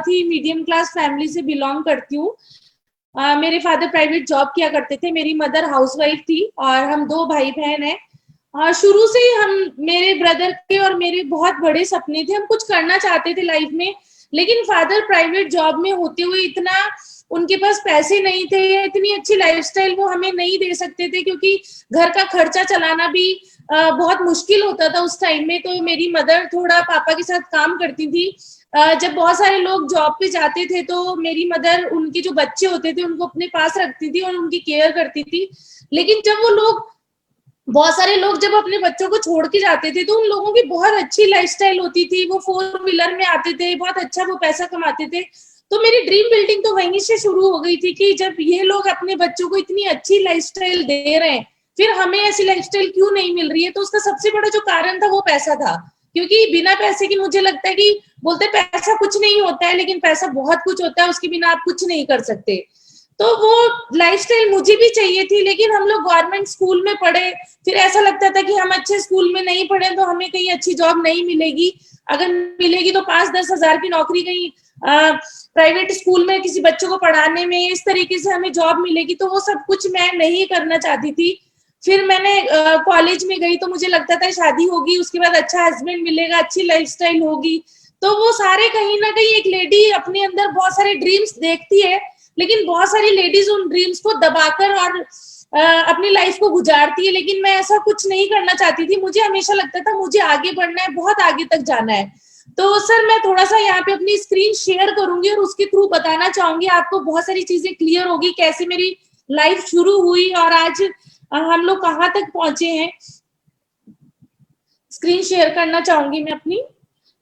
बहुत ही medium class family से belong करती हूँ। मेरे फादर प्राइवेट जॉब किया करते थे, मेरी मदर हाउसवाइफ थी और हम 2 भाई बहन हैं। शुरू से ही हम, मेरे ब्रदर के और मेरे बहुत बड़े सपने थे, हम कुछ करना चाहते थे लाइफ में, लेकिन फादर प्राइवेट जॉब में होते हुए इतना उनके पास पैसे नहीं थे, इतनी अच्छी लाइफस्टाइल वो हमें नहीं दे सकते थे, क्योंकि घर का खर्चा चलाना भी बहुत मुश्किल होता था उस टाइम में। तो मेरी मदर थोड़ा पापा के साथ काम करती थी। जब बहुत सारे लोग जॉब पे जाते थे तो मेरी मदर उनके जो बच्चे होते थे उनको अपने पास रखती थी और उनकी केयर करती थी। लेकिन जब वो लोग, बहुत सारे लोग जब अपने बच्चों को छोड़ के जाते थे तो उन लोगों की बहुत अच्छी लाइफस्टाइल होती थी, वो 4 व्हीलर में आते थे, बहुत अच्छा वो पैसा कमाते थे। तो मेरी ड्रीम बिल्डिंग तो वहीं से शुरू हो गई थी कि जब ये लोग अपने बच्चों को इतनी अच्छी लाइफस्टाइल दे रहे हैं, फिर हमें ऐसी लाइफस्टाइल क्यों नहीं मिल रही है। तो उसका सबसे बड़ा जो कारण था वो पैसा था, क्योंकि बिना पैसे की, मुझे लगता है कि बोलते पैसा कुछ नहीं होता है, लेकिन पैसा बहुत कुछ होता है, उसके बिना आप कुछ नहीं कर सकते। तो वो लाइफस्टाइल मुझे भी चाहिए थी, लेकिन हम लोग गवर्नमेंट स्कूल में पढ़े, फिर ऐसा लगता था कि हम अच्छे स्कूल में नहीं पढ़े तो हमें कहीं अच्छी जॉब नहीं मिलेगी, अगर मिलेगी तो 5-10 हजार की नौकरी कहीं प्राइवेट स्कूल में किसी बच्चों को पढ़ाने में, इस तरीके से हमें जॉब मिलेगी। तो वो सब कुछ मैं नहीं करना चाहती थी। फिर मैंने कॉलेज में गई तो मुझे लगता था शादी होगी, उसके बाद अच्छा हस्बैंड मिलेगा, अच्छी लाइफस्टाइल होगी। तो वो सारे, कहीं ना कहीं एक लेडी अपने अंदर बहुत सारे ड्रीम्स देखती है, लेकिन बहुत सारी लेडीज उन ड्रीम्स को दबाकर और अपनी लाइफ को गुजारती है। लेकिन मैं ऐसा कुछ नहीं करना चाहती थी, मुझे हमेशा लगता था मुझे आगे बढ़ना है, बहुत आगे तक जाना है। तो सर मैं थोड़ा सा यहाँ पे अपनी स्क्रीन शेयर करूंगी और उसके थ्रू बताना चाहूंगी, आपको बहुत सारी चीजें क्लियर होगी कैसे मेरी लाइफ शुरू हुई और आज हम लोग कहाँ तक पहुंचे हैं। स्क्रीन शेयर करना चाहूंगी मैं अपनी।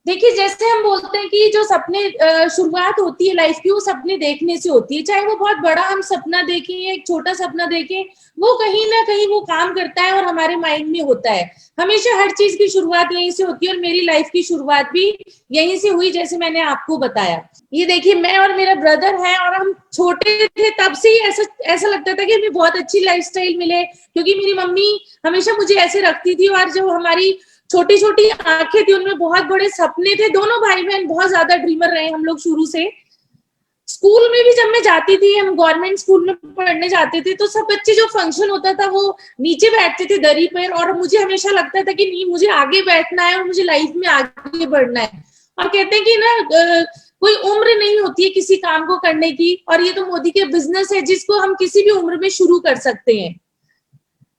देखिए, जैसे हम बोलते हैं कि जो सपने, शुरुआत होती है लाइफ की, वो सपने देखने से होती है, चाहे वो बहुत बड़ा हम सपना देखें या एक छोटा सपना देखें, वो कहीं ना कहीं वो काम करता है और हमारे माइंड में होता है। हमेशा हर चीज की शुरुआत यहीं से होती है और मेरी लाइफ की शुरुआत भी यहीं से हुई, जैसे मैंने आपको बताया। ये देखिए, मैं और मेरा ब्रदर है और हम छोटे थे तब से ही ऐसा ऐसा लगता था कि हमें बहुत अच्छी लाइफस्टाइल मिले, क्योंकि मेरी मम्मी हमेशा मुझे ऐसे रखती थी और जो हमारी छोटी छोटी आंखें थी उनमें बहुत बड़े सपने थे। दोनों भाई बहन बहुत ज्यादा ड्रीमर रहे हम लोग शुरू से। स्कूल में भी जब मैं जाती थी, हम गवर्नमेंट स्कूल में पढ़ने जाते थे, तो सब बच्चे, जो फंक्शन होता था वो नीचे बैठते थे दरी पर, और मुझे हमेशा लगता था कि नहीं, मुझे आगे बैठना है और मुझे लाइफ में आगे बढ़ना है। और कहते हैं कि ना, कोई उम्र नहीं होती है किसी काम को करने की, और ये तो मोदी के बिजनेस है जिसको हम किसी भी उम्र में शुरू कर सकते हैं।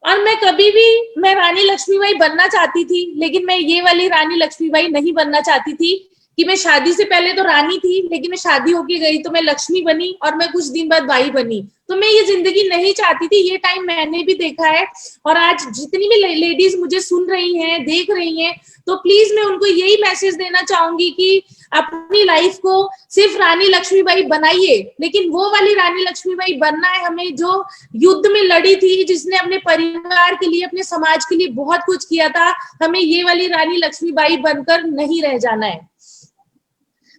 और मैं कभी भी, मैं रानी लक्ष्मीबाई बनना चाहती थी, लेकिन मैं ये वाली रानी लक्ष्मीबाई नहीं बनना चाहती थी कि मैं शादी से पहले तो रानी थी, लेकिन मैं शादी होके गई तो मैं लक्ष्मी बनी और मैं कुछ दिन बाद बाई बनी। तो मैं ये जिंदगी नहीं चाहती थी, ये टाइम मैंने भी देखा है। और आज जितनी भी लेडीज मुझे सुन रही हैं, देख रही हैं, तो प्लीज मैं उनको यही मैसेज देना चाहूंगी कि अपनी लाइफ को सिर्फ रानी लक्ष्मीबाई बनाइए, लेकिन वो वाली रानी लक्ष्मीबाई बनना है हमें जो युद्ध में लड़ी थी, जिसने अपने परिवार के लिए, अपने समाज के लिए बहुत कुछ किया था। हमें ये वाली रानी लक्ष्मीबाई बनकर नहीं रह जाना है।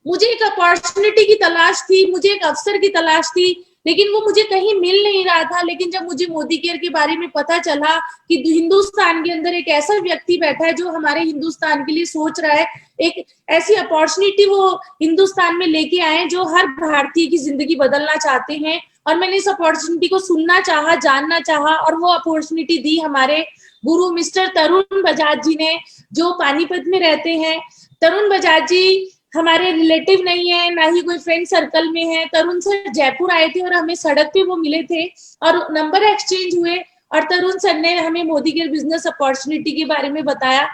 मुझे एक अपॉर्चुनिटी की तलाश थी, मुझे एक अवसर की तलाश थी, लेकिन वो मुझे कहीं मिल नहीं रहा था। लेकिन जब मुझे मोदी केयर के बारे में पता चला कि हिंदुस्तान के अंदर एक ऐसा व्यक्ति बैठा है जो हमारे हिंदुस्तान के लिए सोच रहा है, एक ऐसी अपॉर्चुनिटी वो हिंदुस्तान में लेके आए जो हर भारतीय की जिंदगी बदलना चाहते हैं। और मैंने इस अपॉर्चुनिटी को सुनना चाहा, जानना चाहा, और वो अपॉर्चुनिटी दी हमारे गुरु मिस्टर तरुण बजाज जी ने, जो पानीपत में रहते हैं। तरुण बजाज जी हमारे रिलेटिव नहीं है, ना ही कोई फ्रेंड सर्कल में है। तरुण सर जयपुर आए थे और हमें सड़क पे वो मिले थे और नंबर एक्सचेंज हुए, और तरुण सर ने हमें मोदी केयर बिजनेस अपॉर्चुनिटी के बारे में बताया।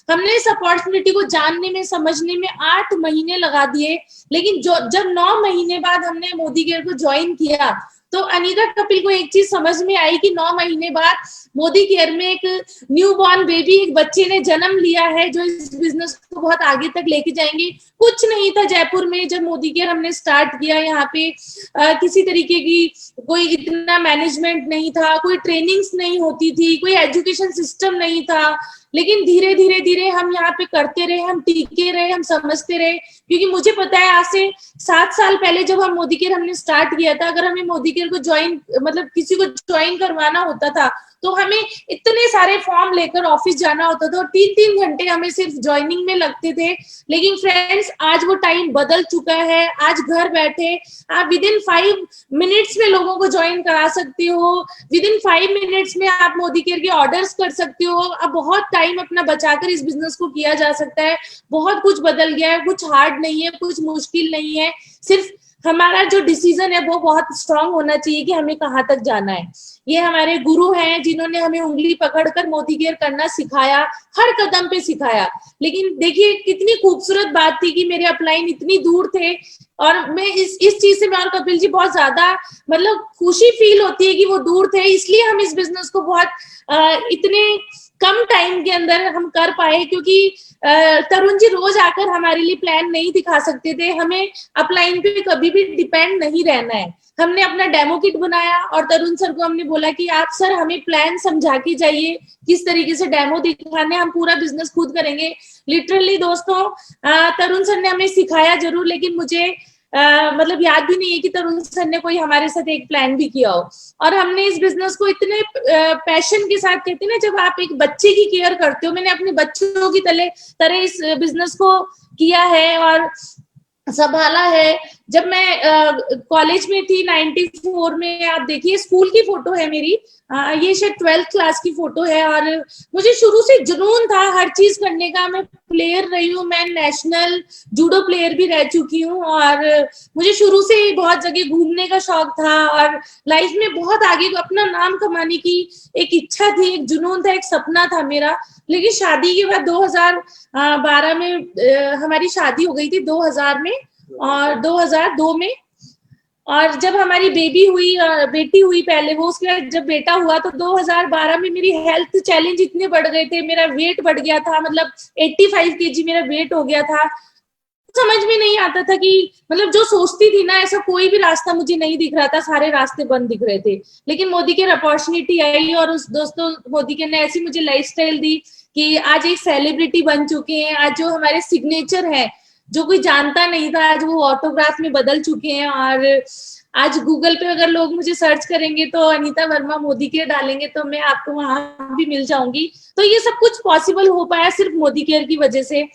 हमने इस अपॉर्चुनिटी को जानने में, समझने में 8 महीने लगा दिए, लेकिन जब 9 महीने बाद हमने मोदी केयर को ज्वाइन किया, तो अनीता कपिल को एक चीज समझ में आई कि 9 महीने बाद मोदी केयर में एक न्यू बॉर्न बेबी, एक बच्चे ने जन्म लिया है जो इस बिजनेस को बहुत आगे तक लेके जाएंगे। कुछ नहीं था जयपुर में जब मोदी केयर हमने स्टार्ट किया, यहाँ पे किसी तरीके की कोई इतना मैनेजमेंट नहीं था, कोई ट्रेनिंग्स नहीं होती थी, कोई एजुकेशन सिस्टम नहीं था। लेकिन धीरे धीरे धीरे हम यहाँ पे करते रहे, हम टीके रहे, हम समझते रहे, क्योंकि मुझे पता है आज से 7 साल पहले जब हम मोदी केयर हमने स्टार्ट किया था, अगर हमें मोदी केयर को ज्वाइन, मतलब किसी को ज्वाइन करवाना होता था, तो हमें इतने सारे फॉर्म लेकर ऑफिस जाना होता था और 3-3 घंटे हमें सिर्फ ज्वाइनिंग में लगते थे। लेकिन फ्रेंड्स आज वो टाइम बदल चुका है। आज घर बैठे आप विद इन 5 मिनट्स में लोगों को ज्वाइन करा सकते हो, विद इन 5 मिनट्स में आप मोदी केयर के ऑर्डर्स कर सकते हो। अब बहुत टाइम अपना बचाकर इस बिजनेस को किया जा सकता है। बहुत कुछ बदल गया है, कुछ हार्ड नहीं है, कुछ मुश्किल नहीं है, सिर्फ हमारा जो डिसीजन है वो बहुत स्ट्रांग होना चाहिए कि हमें कहाँ तक जाना है। ये हमारे गुरु हैं जिन्होंने हमें उंगली पकड़कर मोदी केयर करना सिखाया, हर कदम पे सिखाया। लेकिन देखिए कितनी खूबसूरत बात थी कि मेरे अपलाइन इतनी दूर थे और मैं इस चीज से मैं और कपिल जी बहुत ज्यादा मतलब खुशी फील होती है कि वो दूर थे, इसलिए हम इस बिजनेस को बहुत इतने कम टाइम के अंदर हम कर पाए। क्योंकि तरुण जी रोज आकर हमारे लिए प्लान नहीं दिखा सकते थे, हमें अपलाइन पे कभी भी डिपेंड नहीं रहना है। हमने अपना डेमो किट बनाया और तरुण सर को हमने बोला कि आप सर हमें प्लान समझा के जाइए, किस तरीके से डेमो दिखाने, हम पूरा बिजनेस खुद करेंगे। लिटरली दोस्तों तरुण सर ने हमें सिखाया जरूर, लेकिन मुझे मतलब याद भी नहीं है कि तरुण सर ने कोई हमारे साथ एक प्लान भी किया हो। और हमने इस बिजनेस को इतने पैशन के साथ, कहते हैं ना जब आप एक बच्चे की केयर करते हो, मैंने अपने बच्चों की तरह इस बिजनेस को किया है और संभाला है। जब मैं कॉलेज में थी 94 में, आप देखिए स्कूल की फोटो है मेरी, ये शायद 12th क्लास की फोटो है। और मुझे शुरू से जुनून था हर चीज करने का। मैं प्लेयर रही हूँ, मैं नेशनल जूडो प्लेयर भी रह चुकी हूँ और मुझे शुरू से ही बहुत जगह घूमने का शौक था और लाइफ में बहुत आगे अपना नाम कमाने की एक इच्छा थी, एक जुनून था, एक सपना था मेरा। लेकिन शादी के बाद 2012 में हमारी शादी हो गई थी 2000 में और 2002 में। और जब हमारी बेटी हुई पहले, वो उसके बाद जब बेटा हुआ तो 2012 में मेरी हेल्थ चैलेंज इतने बढ़ गए थे, मेरा वेट बढ़ गया था, मतलब 85 केजी मेरा वेट हो गया था। समझ में नहीं आता था कि मतलब जो सोचती थी ना ऐसा कोई भी रास्ता मुझे नहीं दिख रहा था, सारे रास्ते बंद दिख रहे थे। लेकिन मोदी केयर अपॉर्चुनिटी आई और उस दोस्तों मोदी केयर ने ऐसी मुझे लाइफस्टाइल दी कि आज एक सेलिब्रिटी बन चुके हैं। आज जो हमारे सिग्नेचर है जो कोई जानता नहीं था, आज वो ऑटोग्राफ में बदल चुके हैं। और आज गूगल पे अगर लोग मुझे सर्च करेंगे तो अनीता वर्मा मोदी केयर डालेंगे तो मैं आपको वहां भी मिल जाऊंगी। तो ये सब कुछ पॉसिबल हो पाया सिर्फ मोदी केयर की वजह से।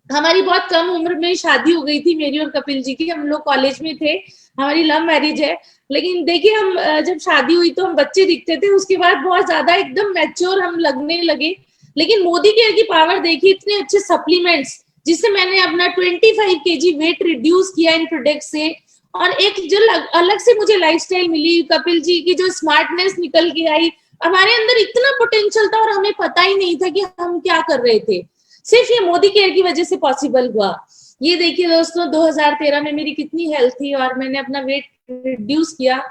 हमारी बहुत कम उम्र में शादी हो गई थी मेरी और कपिल जी की, हम लोग कॉलेज में थे, हमारी लव मैरिज है। लेकिन देखिए हम जब शादी हुई तो हम बच्चे दिखते थे, उसके बाद बहुत ज्यादा एकदम मैच्योर हम लगने लगे। लेकिन मोदी केयर की पावर देखिए, इतने अच्छे सप्लीमेंट्स जिससे मैंने अपना 25 केजी वेट रिड्यूस किया इन प्रोडक्ट से। और एक जो अलग से मुझे लाइफस्टाइल मिली, कपिल जी की जो स्मार्टनेस निकल के आई, हमारे अंदर इतना पोटेंशियल था और हमें पता ही नहीं था कि हम क्या कर रहे थे, सिर्फ ये मोदी केयर की वजह से पॉसिबल हुआ। ये देखिए दोस्तों 2013 में मेरी कितनी हेल्थ थी और मैंने अपना वेट रिड्यूस किया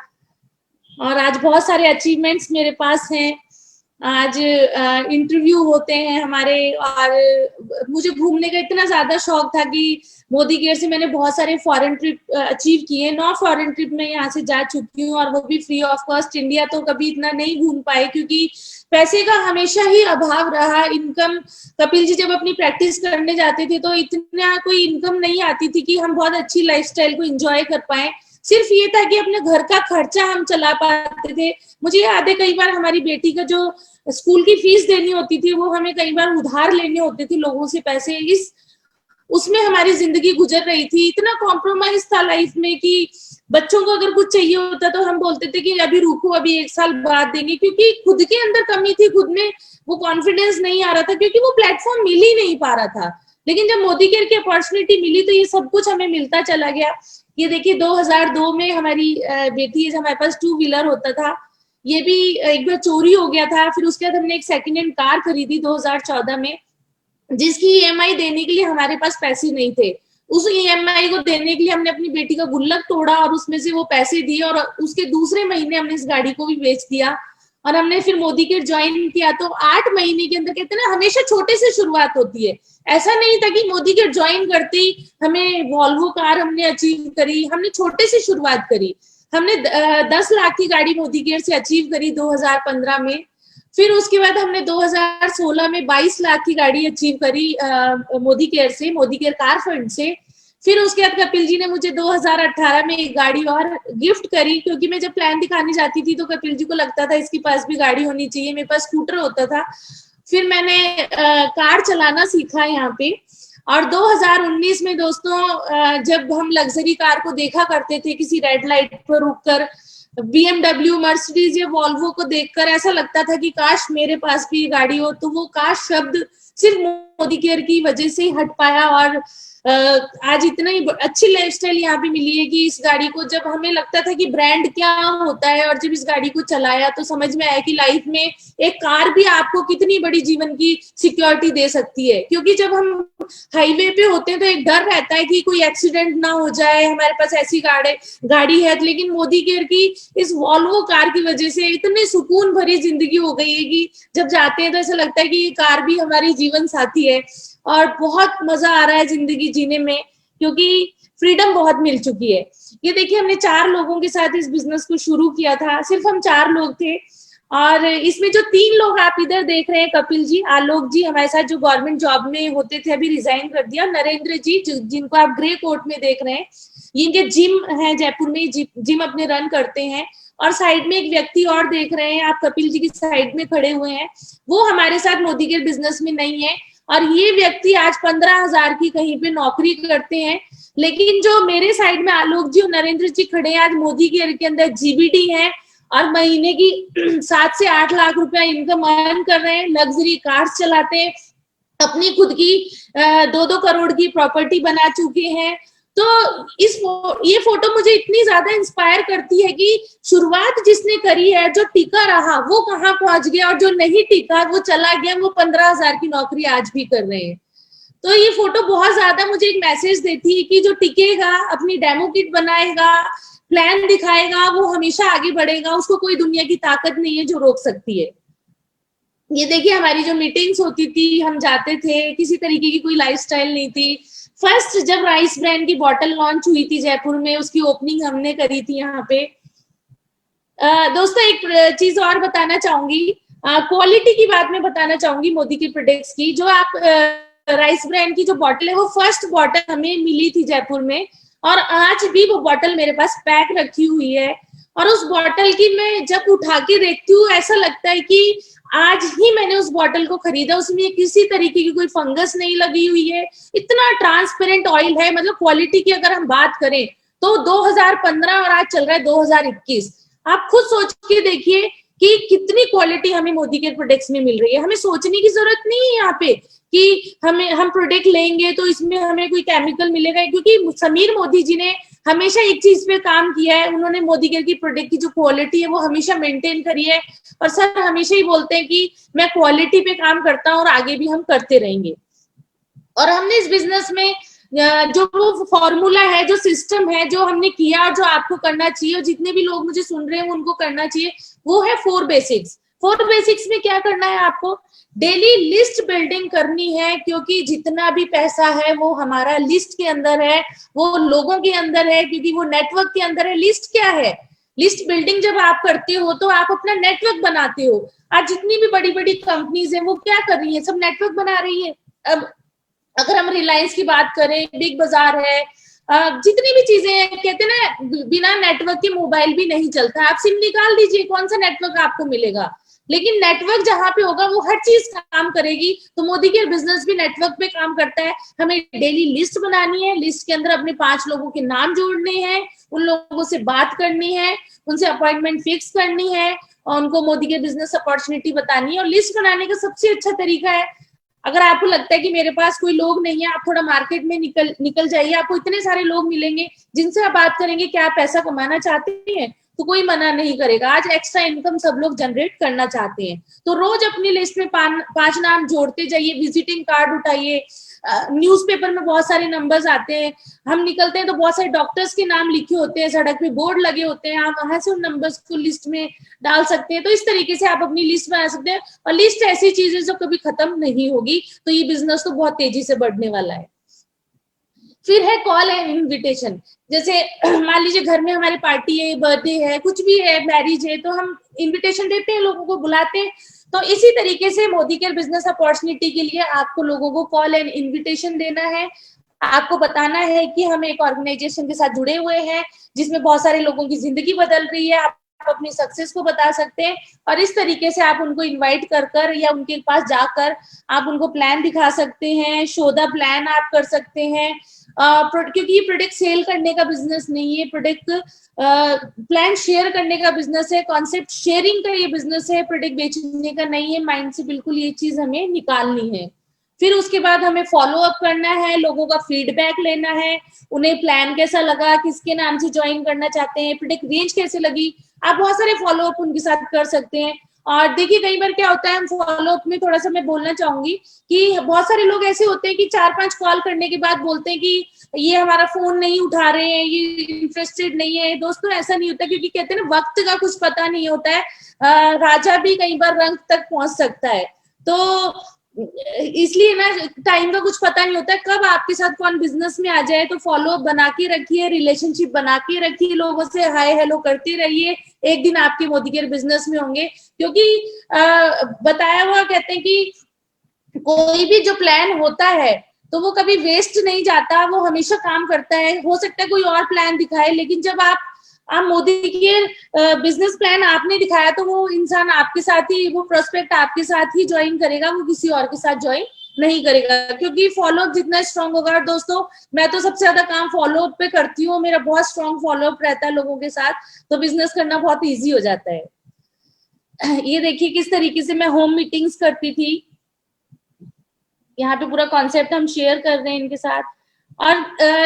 और आज बहुत सारे अचीवमेंट्स मेरे पास हैं। आज इंटरव्यू होते हैं हमारे और मुझे घूमने का इतना ज्यादा शौक था कि मोदी केयर से मैंने बहुत सारे फॉरेन ट्रिप अचीव किए। 9 फॉरेन ट्रिप में यहाँ से जा चुकी हूँ और वो भी फ्री ऑफ कॉस्ट। इंडिया तो कभी इतना नहीं घूम पाए क्योंकि पैसे का हमेशा ही अभाव रहा। इनकम, कपिल जी जब अपनी प्रैक्टिस करने जाते थे तो इतना कोई इनकम नहीं आती थी कि हम बहुत अच्छी लाइफस्टाइल को एंजॉय कर पाए। सिर्फ ये था कि अपने घर का खर्चा हम चला पाते थे। मुझे याद है कई बार हमारी बेटी का जो स्कूल की फीस देनी होती थी वो हमें कई बार उधार लेने होते थे लोगों से पैसे, इस उसमें हमारी जिंदगी गुजर रही थी। इतना कॉम्प्रोमाइज था लाइफ में कि बच्चों को अगर कुछ चाहिए होता तो हम बोलते थे कि अभी रुको, अभी 1 साल बाद देंगे, क्योंकि खुद के अंदर कमी थी, खुद में वो कॉन्फिडेंस नहीं आ रहा था क्योंकि वो प्लेटफॉर्म मिल ही नहीं पा रहा था। लेकिन जब मोदी केयर की अपॉर्चुनिटी मिली तो ये सब कुछ हमें मिलता चला गया। ये देखिए 2002 में हमारी बेटी, हमारे पास 2 व्हीलर होता था, ये भी एक बार चोरी हो गया था। फिर उसके बाद हमने एक सेकेंड हैंड कार खरीदी 2014 में, जिसकी ईएमआई देने के लिए हमारे पास पैसे नहीं थे। उस ईएमआई को देने के लिए हमने अपनी बेटी का गुल्लक तोड़ा और उसमें से वो पैसे दिए और उसके दूसरे महीने हमने इस गाड़ी को भी बेच दिया और हमने फिर मोदी केयर ज्वाइन किया। तो 8 महीने के अंदर, कहते हैं ना हमेशा छोटे से शुरुआत होती है। ऐसा नहीं था कि मोदी केयर ज्वाइन करते ही हमें वॉल्वो कार हमने अचीव करी, हमने छोटे से शुरुआत करी। हमने 10 लाख की गाड़ी मोदी केयर से अचीव करी 2015 में। फिर उसके बाद हमने 2016 में 22 लाख की गाड़ी अचीव करी मोदी केयर से, मोदी केयर कार फंड से। फिर उसके बाद कपिल जी ने मुझे 2018 में एक गाड़ी और गिफ्ट करी, क्योंकि मैं जब प्लान दिखाने जाती थी तो कपिल जी को लगता था इसके पास भी गाड़ी होनी चाहिए, मेरे पास स्कूटर होता था। फिर मैंने कार चलाना सीखा यहाँ पे। और 2019 में दोस्तों जब हम लग्जरी कार को देखा करते थे किसी रेड लाइट पर रुककर, BMW, मर्सिडीज या वॉल्वो को देखकर ऐसा लगता था कि काश मेरे पास भी गाड़ी हो। तो वो काश शब्द सिर्फ मोदी केयर की वजह से ही हट पाया, और आज इतनी अच्छी लाइफस्टाइल यहाँ पे मिली है कि इस गाड़ी को, जब हमें लगता था कि ब्रांड क्या होता है और जब इस गाड़ी को चलाया तो समझ में आया कि लाइफ में एक कार भी आपको कितनी बड़ी जीवन की सिक्योरिटी दे सकती है। क्योंकि जब हम हाईवे पे होते हैं तो एक डर रहता है कि कोई एक्सीडेंट ना हो जाए, हमारे पास ऐसी गाड़ी है। लेकिन मोदी केयर की इस वॉल्वो कार की वजह से इतनी सुकून भरी जिंदगी हो गई है कि जब जाते हैं तो ऐसा लगता है कि ये कार भी हमारी जीवन साथी है, और बहुत मजा आ रहा है जिंदगी जीने में, क्योंकि फ्रीडम बहुत मिल चुकी है। ये देखिए, हमने 4 लोगों के साथ इस बिजनेस को शुरू किया था, सिर्फ हम 4 लोग थे। और इसमें जो 3 लोग आप इधर देख रहे हैं, कपिल जी, आलोक जी हमारे साथ जो गवर्नमेंट जॉब में होते थे अभी रिजाइन कर दिया, नरेंद्र जी जिनको आप ग्रे कोट में देख रहे हैं, इनके जिम है जयपुर में, जिम अपने रन करते हैं। और साइड में एक व्यक्ति और देख रहे हैं आप, कपिल जी की साइड में खड़े हुए हैं, वो हमारे साथ मोदी केयर बिजनेस में नहीं है। और ये व्यक्ति आज 15,000 की कहीं पे नौकरी करते हैं। लेकिन जो मेरे साइड में आलोक जी और नरेंद्र जी खड़े हैं, आज मोदी केयर के अंदर जीबीडी है और महीने की 7 से 8 लाख रुपया इनकम अर्न कर रहे हैं, लग्जरी कार्स चलाते हैं, अपनी खुद की 2-2 करोड़ की प्रॉपर्टी बना चुके हैं। तो ये फोटो मुझे इतनी ज्यादा इंस्पायर करती है कि शुरुआत जिसने करी है, जो टिका रहा वो कहाँ पहुंच गया, और जो नहीं टिका वो चला गया, वो 15,000 की नौकरी आज भी कर रहे हैं। तो ये फोटो बहुत ज्यादा मुझे एक मैसेज देती है कि जो टिकेगा, अपनी डेमो किट बनाएगा, प्लान दिखाएगा, वो हमेशा आगे बढ़ेगा, उसको कोई दुनिया की ताकत नहीं है जो रोक सकती है। ये देखिए, हमारी जो मीटिंग्स होती थी, हम जाते थे, किसी तरीके की कोई लाइफस्टाइल नहीं थी। फर्स्ट जब राइस ब्रांड की बॉटल लॉन्च हुई थी जयपुर में, उसकी ओपनिंग हमने करी थी यहाँ पे। दोस्तों एक चीज और बताना चाहूंगी, क्वालिटी की बात मैं बताना चाहूंगी मोदी के प्रोडक्ट्स की। जो आप राइस ब्रांड की जो बॉटल है, वो फर्स्ट बॉटल हमें मिली थी जयपुर में, और आज भी वो बॉटल मेरे पास पैक रखी हुई है। और उस बॉटल की मैं जब उठा के देखती हूँ, ऐसा लगता है कि आज ही मैंने उस बॉटल को खरीदा, उसमें किसी तरीके की कोई फंगस नहीं लगी हुई है, इतना ट्रांसपेरेंट ऑयल है। मतलब क्वालिटी की अगर हम बात करें तो 2015 और आज चल रहा है 2021, आप खुद सोच के देखिए कि कितनी क्वालिटी हमें मोदी के प्रोडक्ट्स में मिल रही है। हमें सोचने की जरूरत नहीं है यहाँ पे कि हम प्रोडक्ट लेंगे तो इसमें हमें कोई केमिकल मिलेगा, क्योंकि समीर मोदी जी ने हमेशा एक चीज पे काम किया है, उन्होंने मोदी केयर की प्रोडक्ट की जो क्वालिटी है वो हमेशा मेंटेन करी है। और सर हमेशा ही बोलते हैं कि मैं क्वालिटी पे काम करता हूँ और आगे भी हम करते रहेंगे। और हमने इस बिजनेस में जो वो फॉर्मूला है, जो सिस्टम है, जो हमने किया और जो आपको करना चाहिए, और जितने भी लोग मुझे सुन रहे हैं उनको करना चाहिए, वो है 4 बेसिक्स। 4 बेसिक्स में क्या करना है आपको? डेली लिस्ट बिल्डिंग करनी है, क्योंकि जितना भी पैसा है वो हमारा लिस्ट के अंदर है, वो लोगों के अंदर है, क्योंकि वो नेटवर्क के अंदर है। लिस्ट क्या है? लिस्ट बिल्डिंग जब आप करते हो तो आप अपना नेटवर्क बनाते हो। आज जितनी भी बड़ी बड़ी कंपनीज है वो क्या कर रही है? सब नेटवर्क बना रही है। अब अगर हम रिलायंस की बात करें, बिग बाजार है, जितनी भी चीजें हैं, कहते हैं ना बिना नेटवर्क के मोबाइल भी नहीं चलता। आप सिम निकाल दीजिए, कौन सा नेटवर्क आपको मिलेगा? लेकिन नेटवर्क जहां पे होगा वो हर चीज काम करेगी। तो मोदी के बिजनेस भी नेटवर्क पे काम करता है। हमें डेली लिस्ट बनानी है, लिस्ट के अंदर अपने 5 लोगों के नाम जोड़ने हैं, उन लोगों से बात करनी है, उनसे अपॉइंटमेंट फिक्स करनी है, और उनको मोदी के बिजनेस अपॉर्चुनिटी बतानी है। और लिस्ट बनाने का सबसे अच्छा तरीका है, अगर आपको लगता है कि मेरे पास कोई लोग नहीं है, आप थोड़ा मार्केट में निकल जाइए, आपको इतने सारे लोग मिलेंगे जिनसे आप बात करेंगे क्या आप पैसा कमाना चाहते हैं, तो कोई मना नहीं करेगा। आज एक्स्ट्रा इनकम सब लोग जनरेट करना चाहते हैं, तो रोज अपनी लिस्ट में 5 नाम जोड़ते जाइए, विजिटिंग कार्ड उठाइए। न्यूज़पेपर में बहुत सारे नंबर्स आते हैं, हम निकलते हैं तो बहुत सारे डॉक्टर्स के नाम लिखे होते हैं, सड़क पे बोर्ड लगे होते हैं, आप वहां से उन नंबर्स को लिस्ट में डाल सकते हैं। तो इस तरीके से आप अपनी लिस्ट बना सकते हैं, और लिस्ट ऐसी चीज है जो कभी खत्म नहीं होगी। तो ये बिजनेस तो बहुत तेजी से बढ़ने वाला है। फिर है कॉल एंड इनविटेशन। जैसे मान लीजिए घर में हमारी पार्टी है, बर्थडे है, कुछ भी है, मैरिज है, तो हम इनविटेशन देते हैं, लोगों को बुलाते हैं। तो इसी तरीके से मोदी केयर बिजनेस अपॉर्चुनिटी के लिए आपको लोगों को कॉल एंड इनविटेशन देना है। आपको बताना है कि हम एक ऑर्गेनाइजेशन के साथ जुड़े हुए हैं जिसमें बहुत सारे लोगों की जिंदगी बदल रही है, आप अपनी सक्सेस को बता सकते हैं। और इस तरीके से आप उनको इनवाइट कर कर या उनके पास जाकर आप उनको प्लान दिखा सकते हैं, शो द प्लान आप कर सकते हैं। क्योंकि ये प्रोडक्ट सेल करने का बिजनेस नहीं है, प्रोडक्ट प्लान शेयर करने का बिजनेस है, कॉन्सेप्ट शेयरिंग का ये बिजनेस है, प्रोडक्ट बेचने का नहीं है। माइंड से बिल्कुल ये चीज हमें निकालनी है। फिर उसके बाद हमें फॉलो अप करना है, लोगों का फीडबैक लेना है, उन्हें प्लान कैसा लगा, किसके नाम से ज्वाइन करना चाहते हैं, प्रोडक्ट रेंज कैसे लगी, आप बहुत सारे फॉलो अप उनके साथ कर सकते हैं। और देखिए कई बार क्या होता है, हम फॉलो अप में थोड़ा सा मैं बोलना चाहूंगी कि बहुत सारे लोग ऐसे होते हैं कि 4-5 कॉल करने के बाद बोलते हैं कि ये हमारा फोन नहीं उठा रहे हैं, ये इंटरेस्टेड नहीं है। दोस्तों ऐसा नहीं होता, क्योंकि कहते हैं ना वक्त का कुछ पता नहीं होता है, राजा भी कई बार रंग तक पहुंच सकता है। तो इसलिए ना टाइम का कुछ पता नहीं होता है, कब आपके साथ कौन बिजनेस में आ जाए। तो फॉलो अप बना के रखिए, रिलेशनशिप बना के रखिए, लोगों से हाय हेलो करते रहिए, एक दिन आपके मोदी केयर बिजनेस में होंगे। क्योंकि बताया हुआ कहते हैं कि कोई भी जो प्लान होता है तो वो कभी वेस्ट नहीं जाता, वो हमेशा काम करता है। हो सकता है कोई और प्लान दिखाए, लेकिन जब आप मोदी के बिजनेस प्लान आपने दिखाया तो वो इंसान आपके साथ ही, वो प्रोस्पेक्ट आपके साथ ही ज्वाइन करेगा, वो किसी और के साथ ज्वाइन नहीं करेगा। क्योंकि फॉलोअप जितना स्ट्रांग होगा, दोस्तों मैं तो सबसे ज्यादा काम फॉलोअप पे करती हूँ, मेरा बहुत स्ट्रांग फॉलोअप रहता है लोगों के साथ, तो बिजनेस करना बहुत ईजी हो जाता है। ये देखिए किस तरीके से मैं होम मीटिंग्स करती थी, यहाँ पे पूरा कॉन्सेप्ट हम शेयर कर रहे हैं इनके साथ। और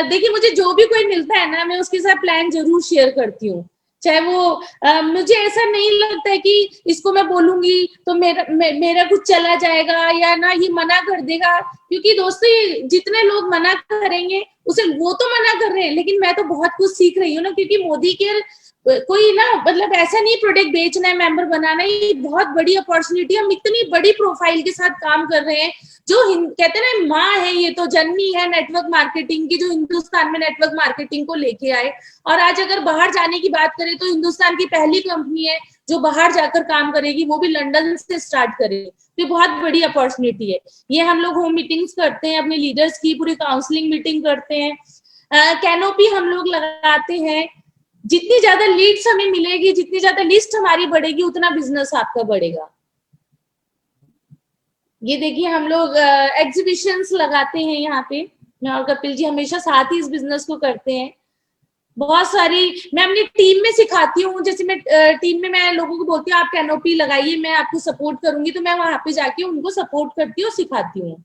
देखिए मुझे जो भी कोई मिलता है ना, मैं उसके साथ प्लान जरूर शेयर करती हूँ। चाहे वो मुझे ऐसा नहीं लगता है कि इसको मैं बोलूंगी तो मेरा कुछ चला जाएगा या ना ये मना कर देगा। क्योंकि दोस्तों ये जितने लोग मना करेंगे उसे, वो तो मना कर रहे हैं, लेकिन मैं तो बहुत कुछ सीख रही हूँ ना। क्योंकि मोदी के कोई ना मतलब ऐसा नहीं प्रोडक्ट बेचना है, मेंबर बनाना है, ये बहुत बड़ी अपॉर्चुनिटी। हम इतनी बड़ी प्रोफाइल के साथ काम कर रहे हैं, जो कहते हैं ना माँ है, ये तो जननी है नेटवर्क मार्केटिंग की, जो हिंदुस्तान में नेटवर्क मार्केटिंग को लेके आए। और आज अगर बाहर जाने की बात करें तो हिंदुस्तान की पहली कंपनी है जो बाहर जाकर काम करेगी, वो भी लंदन से स्टार्ट करेगी। तो बहुत बड़ी अपॉर्चुनिटी है ये। हम लोग होम मीटिंग्स करते हैं अपने लीडर्स की, पूरी काउंसलिंग मीटिंग करते हैं, कैनोपी हम लोग लगाते हैं। जितनी ज्यादा लीड्स हमें मिलेगी, जितनी ज्यादा लिस्ट हमारी बढ़ेगी, उतना बिजनेस आपका बढ़ेगा। ये देखिए हम लोग एग्जीबिशंस लगाते हैं यहाँ पे, मैं और कपिल जी हमेशा साथ ही इस बिजनेस को करते हैं। बहुत सारी मैं अपनी टीम में सिखाती हूँ, जैसे मैं टीम में मैं लोगों को बोलती हूँ आप कैनोपी लगाइए, मैं आपको सपोर्ट करूंगी, तो मैं वहां पे जाके उनको सपोर्ट करती हूँ, सिखाती हूँ।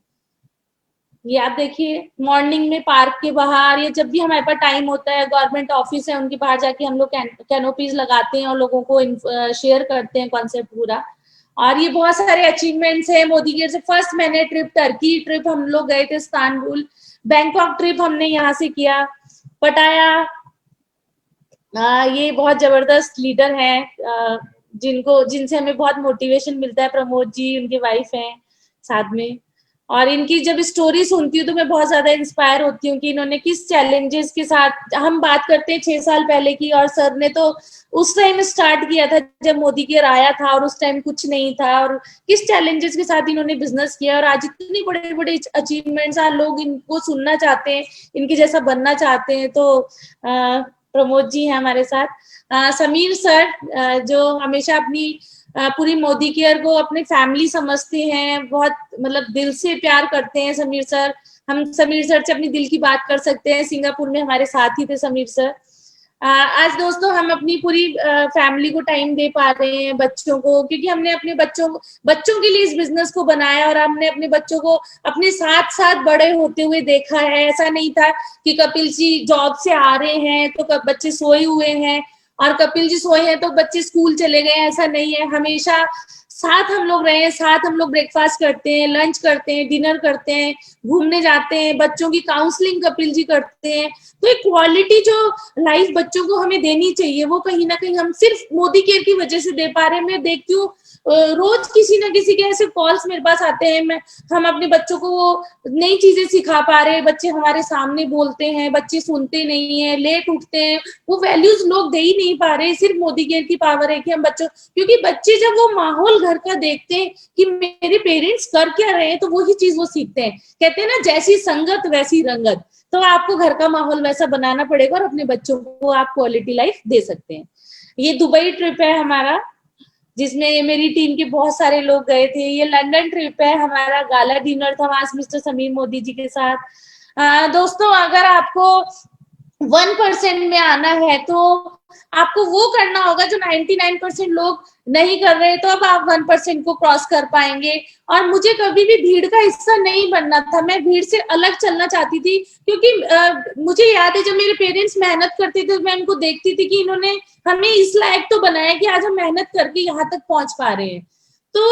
ये आप देखिए मॉर्निंग में पार्क के बाहर, या जब भी हमारे पास टाइम होता है, गवर्नमेंट ऑफिस है उनके बाहर जाके हम लोग कैनोपीज लगाते हैं और लोगों को शेयर करते हैं कॉन्सेप्ट पूरा। और ये बहुत सारे अचीवमेंट्स है मोदी के। से फर्स्ट मैंने ट्रिप, टर्की ट्रिप हम लोग गए थे, इस्तांबुल, बैंकॉक ट्रिप हमने यहाँ से किया, पटाया। ये बहुत जबरदस्त लीडर हैं जिनसे हमें बहुत मोटिवेशन मिलता है। प्रमोद जी उनकी वाइफ हैं साथ में, और इनकी जब स्टोरी सुनती हूँ तो मैं बहुत ज्यादा इंस्पायर होती हूँ कि इन्होंने किस चैलेंजेस के साथ, हम बात करते हैं 6 साल पहले की, और सर ने तो उस टाइम स्टार्ट किया था जब मोदी केयर आया था, और उस टाइम कुछ नहीं था, और किस चैलेंजेस के साथ इन्होंने बिजनेस किया, और आज इतनी बड़े बड़े अचीवमेंट्स हैं, लोग इनको सुनना चाहते हैं, इनके जैसा बनना चाहते हैं। तो प्रमोद जी हैं हमारे साथ, समीर सर जो हमेशा अपनी पूरी मोदी केयर को अपनी फैमिली समझते हैं, बहुत मतलब दिल से प्यार करते हैं समीर सर। हम समीर सर से अपनी दिल की बात कर सकते हैं, सिंगापुर में हमारे साथ ही थे समीर सर। आज दोस्तों हम अपनी पूरी फैमिली को टाइम दे पा रहे हैं, बच्चों को, क्योंकि हमने अपने बच्चों के लिए इस बिजनेस को बनाया, और हमने अपने बच्चों को अपने साथ साथ बड़े होते हुए देखा है। ऐसा नहीं था कि कपिल जी जॉब से आ रहे हैं तो बच्चे सोए हुए हैं, और कपिल जी सोए हैं तो बच्चे स्कूल चले गए, ऐसा नहीं है। हमेशा साथ हम लोग रहे हैं, साथ हम लोग ब्रेकफास्ट करते हैं, लंच करते हैं, डिनर करते हैं, घूमने जाते हैं, बच्चों की काउंसलिंग कपिल जी करते हैं। तो एक क्वालिटी जो लाइफ बच्चों को हमें देनी चाहिए, वो कहीं ना कहीं हम सिर्फ मोदी केयर की वजह से दे पा रहे हैं। मैं देखती हूँ रोज किसी ना किसी के ऐसे कॉल्स मेरे पास आते हैं, हम अपने बच्चों को वो नई चीजें सिखा पा रहे हैं, बच्चे हमारे सामने बोलते हैं, बच्चे सुनते नहीं है, लेट उठते हैं, वो वैल्यूज लोग दे ही नहीं पा रहे। सिर्फ मोदी केयर की पावर है कि हम बच्चों, क्योंकि बच्चे जब वो माहौल घर का देखते हैं कि मेरे पेरेंट्स कर क्या रहे हैं, तो वही चीज वो सीखते हैं। कहते हैं ना, जैसी संगत वैसी रंगत। तो आपको घर का माहौल वैसा बनाना पड़ेगा और अपने बच्चों को आप क्वालिटी लाइफ दे सकते हैं। ये दुबई ट्रिप है हमारा, जिसमें मेरी टीम के बहुत सारे लोग गए थे। ये लंदन ट्रिप है, हमारा गाला डिनर था वहां मिस्टर समीर मोदी जी के साथ। दोस्तों, अगर आपको 1% में आना है तो आपको वो करना होगा जो 99% लोग नहीं कर रहे, तो अब आप 1% को क्रॉस कर पाएंगे। और मुझे कभी भी भीड़ का हिस्सा नहीं बनना था, मैं भीड़ से अलग चलना चाहती थी, क्योंकि मुझे याद है जब मेरे पेरेंट्स मेहनत करते थे, मैं उनको देखती थी कि इन्होंने हमें इस लायक तो बनाया कि आज हम मेहनत करके यहाँ तक पहुंच पा रहे हैं। तो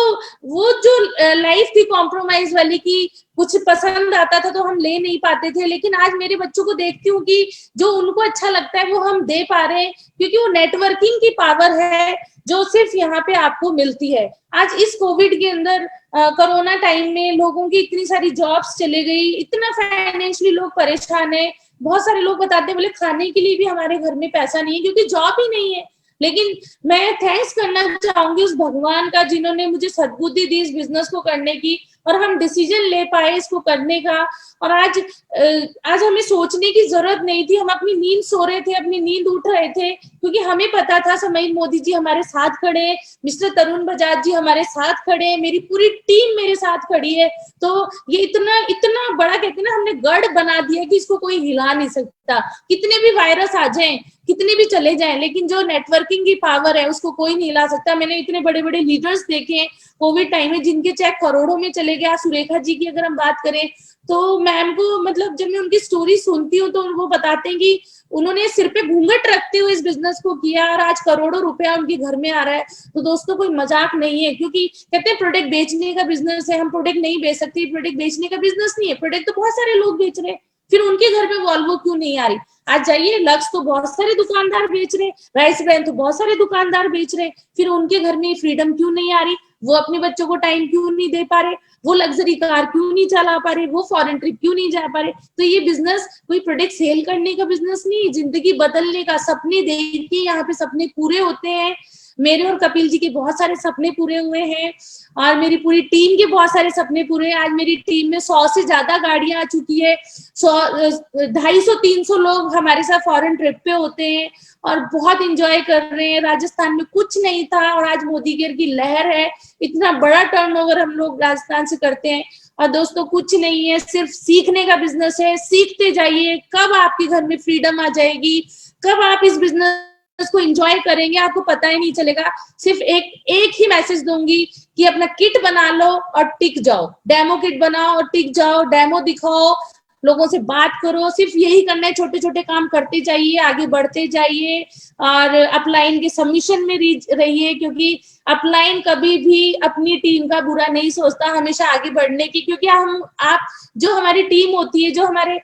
वो जो लाइफ थी कॉम्प्रोमाइज वाली, की कुछ पसंद आता था तो हम ले नहीं पाते थे, लेकिन आज मेरे बच्चों को देखती हूँ कि जो उनको अच्छा लगता है वो हम दे पा रहे हैं, क्योंकि वो नेटवर्किंग की पावर है जो सिर्फ यहाँ पे आपको मिलती है। आज इस कोविड के अंदर, कोरोना टाइम में लोगों की इतनी सारी जॉब्स चले गई, इतना फाइनेंशियली लोग परेशान है। बहुत सारे लोग बताते हैं, बोले खाने के लिए भी हमारे घर में पैसा नहीं है क्योंकि जॉब ही नहीं है। लेकिन मैं थैंक्स करना चाहूंगी उस भगवान का जिन्होंने मुझे सद्बुद्धि दी इस बिजनेस को करने की, और हम डिसीजन ले पाए इसको करने का। और आज हमें सोचने की जरूरत नहीं थी, हम अपनी नींद सो रहे थे, अपनी नींद उठ रहे थे, क्योंकि हमें पता था समीर मोदी जी हमारे साथ खड़े हैं, मिस्टर तरुण बजाज जी हमारे साथ खड़े हैं, मेरी पूरी टीम मेरे साथ खड़ी है। तो ये इतना इतना बड़ा, कहते हैं ना, हमने गढ़ बना दिया कि इसको कोई हिला नहीं सकता। कितने भी वायरस आ जाएं, कितने भी चले जाएं, लेकिन जो नेटवर्किंग की पावर है उसको कोई नहीं हिला सकता। मैंने इतने बड़े बड़े लीडर्स देखे हैं कोविड टाइम में जिनके चेक करोड़ों में चले गए। सुरेखा जी की अगर हम बात करें तो मैम को, मतलब जब मैं उनकी स्टोरी सुनती हूँ तो वो बताते हैं कि उन्होंने सिर पे घूंघट रखते हुए इस बिजनेस को किया और आज करोड़ों रुपया उनके घर में आ रहा है। तो दोस्तों, कोई मजाक नहीं है, क्योंकि कहते हैं प्रोडक्ट बेचने का बिजनेस है, हम प्रोडक्ट नहीं बेच सकते, प्रोडक्ट बेचने का बिजनेस नहीं है। प्रोडक्ट तो बहुत सारे लोग बेच रहे हैं, फिर उनके घर में वॉल्वो क्यों नहीं आ रही? आज जाइए, लक्स तो बहुत सारे दुकानदार बेच रहे, राइस ब्रांड तो बहुत सारे दुकानदार बेच रहे, फिर उनके घर में फ्रीडम क्यों नहीं आ रही? वो अपने बच्चों को टाइम क्यों नहीं दे पा रहे? वो लग्जरी कार क्यों नहीं चला पा रहे? वो फॉरेन ट्रिप क्यों नहीं जा पा रहे? तो ये बिजनेस कोई प्रोडक्ट सेल करने का बिजनेस नहीं, जिंदगी बदलने का। सपने देख के यहाँ पे सपने पूरे होते हैं। मेरे और कपिल जी के बहुत सारे सपने पूरे हुए हैं और मेरी पूरी टीम के बहुत सारे सपने पूरे हैं। आज मेरी टीम में 100 से ज्यादा गाड़ियां आ चुकी है, 250-300 लोग हमारे साथ फॉरेन ट्रिप पे होते हैं और बहुत इंजॉय कर रहे हैं। राजस्थान में कुछ नहीं था और आज मोदी केयर की लहर है, इतना बड़ा टर्नओवर हम लोग राजस्थान से करते हैं। और दोस्तों, कुछ नहीं है, सिर्फ सीखने का बिजनेस है। सीखते जाइए, कब आपके घर में फ्रीडम आ जाएगी, कब आप इस बिजनेस को एंजॉय करेंगे, आपको पता ही नहीं चलेगा। सिर्फ एक ही मैसेज दूंगी कि अपना किट बना लो और टिक जाओ, डेमो किट बनाओ और टिक जाओ, डेमो दिखाओ, लोगों से बात करो। सिर्फ यही करना है, छोटे छोटे काम करते जाइए, आगे बढ़ते जाइए और अपलाइन के सबमिशन में रहिए, क्योंकि अपलाइन कभी भी अपनी टीम का बुरा नहीं सोचता, हमेशा आगे बढ़ने की। क्योंकि आप जो हमारी टीम होती है, जो हमारे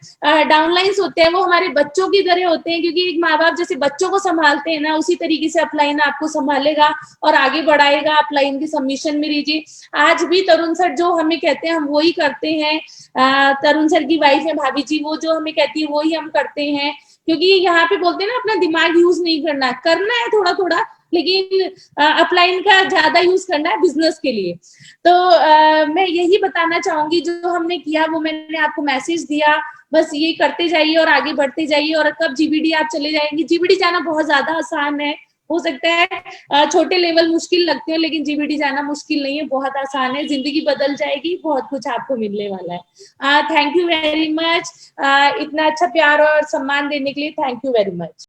डाउनलाइंस होते हैं, वो हमारे बच्चों की तरह होते हैं, क्योंकि एक माँ बाप जैसे बच्चों को संभालते हैं ना, उसी तरीके से अपलाइन आपको संभालेगा और आगे बढ़ाएगा। अपलाइन के सबमिशन में रहिए। आज भी तरुण सर जो हमें कहते हैं हम वही करते हैं। तरुण सर की वाइफ है भाभी जी, वो जो हमें कहती है वही हम करते हैं, क्योंकि यहाँ पे बोलते हैं ना, अपना दिमाग यूज नहीं करना है थोड़ा थोड़ा, लेकिन अपलाइन का ज्यादा यूज करना है बिजनेस के लिए। तो मैं यही बताना चाहूंगी, जो हमने किया वो मैंने आपको मैसेज दिया, बस ये करते जाइए और आगे बढ़ते जाइए। और कब जीबीडी आप चले जाएंगे? जीबीडी जाना बहुत ज्यादा आसान है, हो सकता है छोटे लेवल मुश्किल लगते हो, लेकिन जीबीडी जाना मुश्किल नहीं है, बहुत आसान है। जिंदगी बदल जाएगी, बहुत कुछ आपको मिलने वाला है। थैंक यू वेरी मच, इतना अच्छा प्यार और सम्मान देने के लिए थैंक यू वेरी मच।